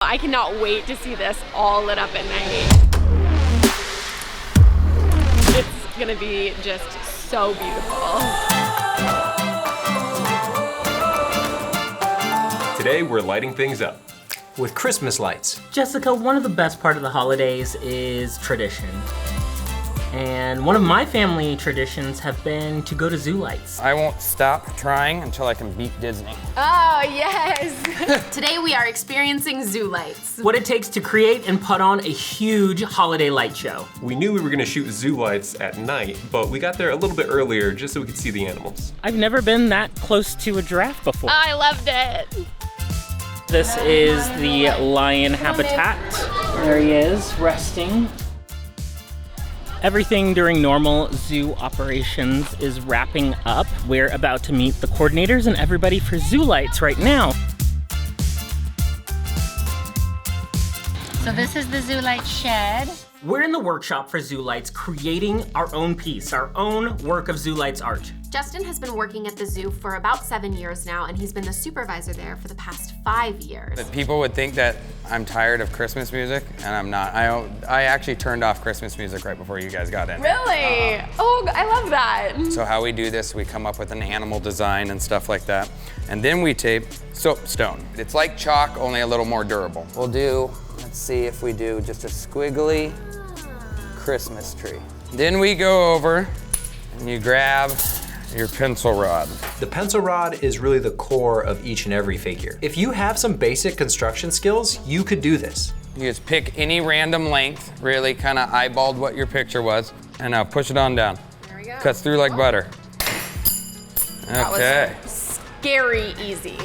I cannot wait to see this all lit up at night. It's gonna be just so beautiful. Today we're lighting things up with Christmas lights. Jessica, one of the best part of the holidays is tradition. And one of my family traditions have been to go to ZooLights. I won't stop trying until I can beat Disney. Oh, yes. Today we are experiencing ZooLights. What it takes to create and put on a huge holiday light show. We knew we were gonna shoot ZooLights at night, but we got there a little bit earlier just so we could see the animals. I've never been that close to a giraffe before. I loved it. This is the lion habitat. There he is, resting. Everything during normal zoo operations is wrapping up. We're about to meet the coordinators and everybody for ZooLights right now. So this is the ZooLight shed. We're in the workshop for ZooLights creating our own piece, our own work of ZooLights art. Justin has been working at the zoo for about 7 years now, and he's been the supervisor there for the past 5 years. But people would think that I'm tired of Christmas music, and I'm not. I actually turned off Christmas music right before you guys got in. Really? Oh, I love that. So how we do this, we come up with an animal design and stuff like that, and then we tape soapstone. It's like chalk, only a little more durable. We'll do, let's see if we do just a squiggly Christmas tree. Then we go over and you grab your pencil rod. The pencil rod is really the core of each and every figure. If you have some basic construction skills, you could do this. You just pick any random length, really kind of eyeballed what your picture was, and now push it on down. There we go. Cuts through like butter. That Okay. was scary easy.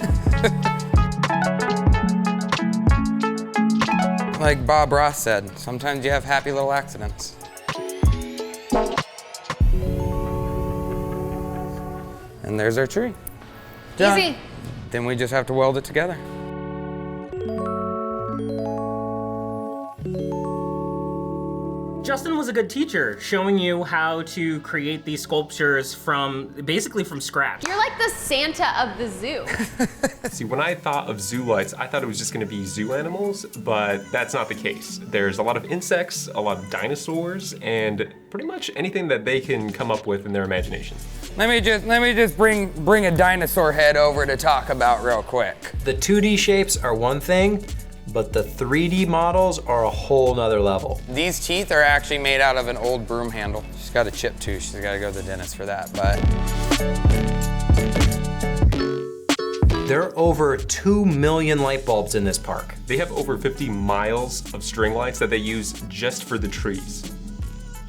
Like Bob Ross said, sometimes you have happy little accidents. And there's our tree. Done. Easy. Then we just have to weld it together. Justin was a good teacher, showing you how to create these sculptures basically from scratch. You're like the Santa of the zoo. See, when I thought of ZooLights, I thought it was just gonna be zoo animals, but that's not the case. There's a lot of insects, a lot of dinosaurs, and pretty much anything that they can come up with in their imagination. Let me just bring a dinosaur head over to talk about real quick. The 2D shapes are one thing, but the 3D models are a whole nother level. These teeth are actually made out of an old broom handle. She's got a chipped tooth. She's got to go to the dentist for that, but. There are over 2 million light bulbs in this park. They have over 50 miles of string lights that they use just for the trees.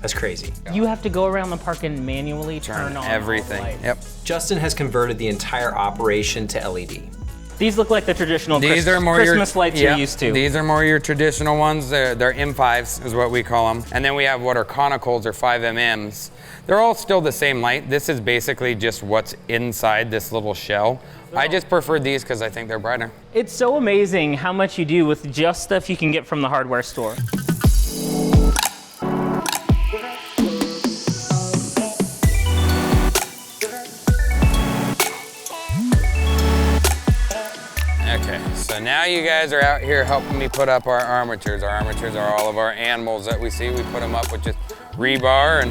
That's crazy. You have to go around the park and manually turn on everything. all the lights. Yep. Justin has converted the entire operation to LED. These look like the traditional These are more Christmas lights you're used to. These are more your traditional ones. They're M5s is what we call them. And then we have what are conicals or 5mm's. They're all still the same light. This is basically just what's inside this little shell. I just prefer these because I think they're brighter. It's so amazing how much you do with just stuff you can get from the hardware store. Okay, so now you guys are out here helping me put up our armatures. Our armatures are all of our animals that we see. We put them up with just rebar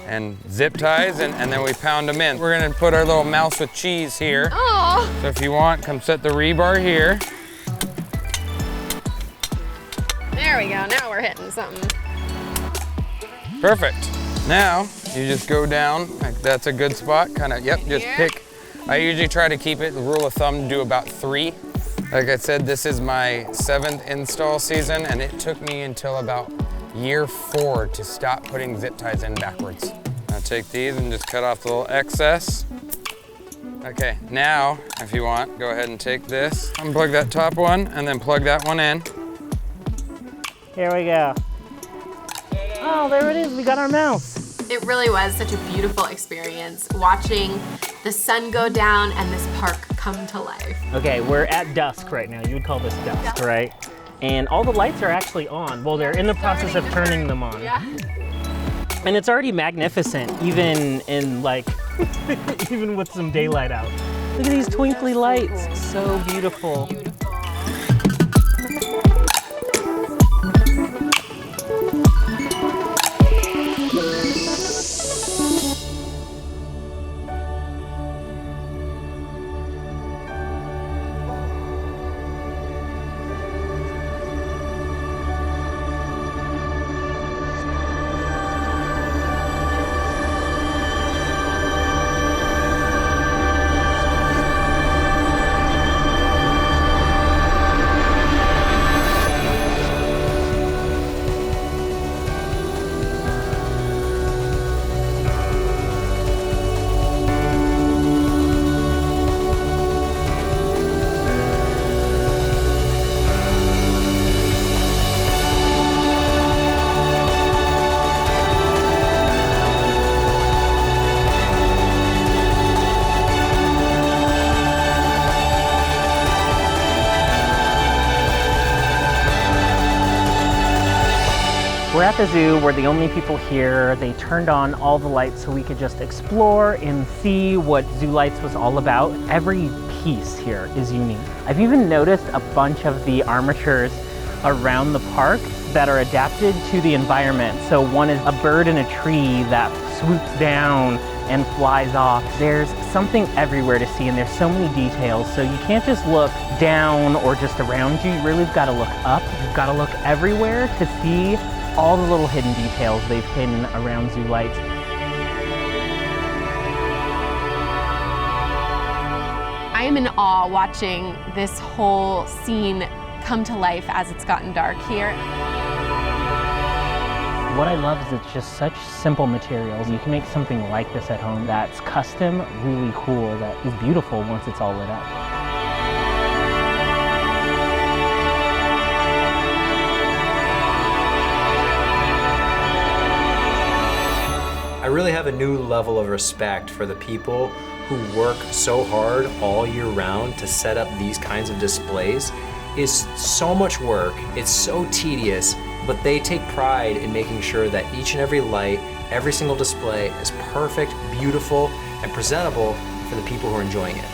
and zip ties, and then we pound them in. We're gonna put our little mouse with cheese here. Oh. So if you want, come set the rebar here. There we go. Now we're hitting something. Perfect. Now, you just go down, like that's a good spot, kind of, yep, just pick. I usually try to keep it, the rule of thumb, do about 3. Like I said, this is my 7th install season, and it took me until about year 4 to stop putting zip ties in backwards. I'll take these and just cut off the little excess. Okay, now, if you want, go ahead and take this, unplug that top one, and then plug that one in. Here we go. Oh, there it is, we got our mouse. It really was such a beautiful experience watching the sun go down and this park come to life. Okay, we're at dusk right now. You would call this dusk, right? And all the lights are actually on. Well, they're in the process of turning them on. Yeah. And it's already magnificent, even in like, even with some daylight out. Look at these twinkly lights, so beautiful. Beautiful. We're at the zoo, we're the only people here. They turned on all the lights so we could just explore and see what ZooLights was all about. Every piece here is unique. I've even noticed a bunch of the armatures around the park that are adapted to the environment. So one is a bird in a tree that swoops down and flies off. There's something everywhere to see, and there's so many details, so you can't just look down or just around you. You really got to look up. You've got to look everywhere to see all the little hidden details they've hidden around ZooLights. I am in awe watching this whole scene come to life as it's gotten dark here. What I love is it's just such simple materials. You can make something like this at home that's custom, really cool, that is beautiful once it's all lit up. I really have a new level of respect for the people who work so hard all year round to set up these kinds of displays. It's so much work, it's so tedious, but they take pride in making sure that each and every light, every single display is perfect, beautiful, and presentable for the people who are enjoying it.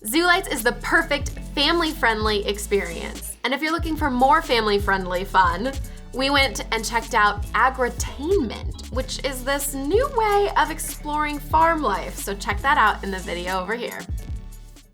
ZooLights is the perfect family-friendly experience. And if you're looking for more family-friendly fun, we went and checked out Agritainment, which is this new way of exploring farm life. So check that out in the video over here.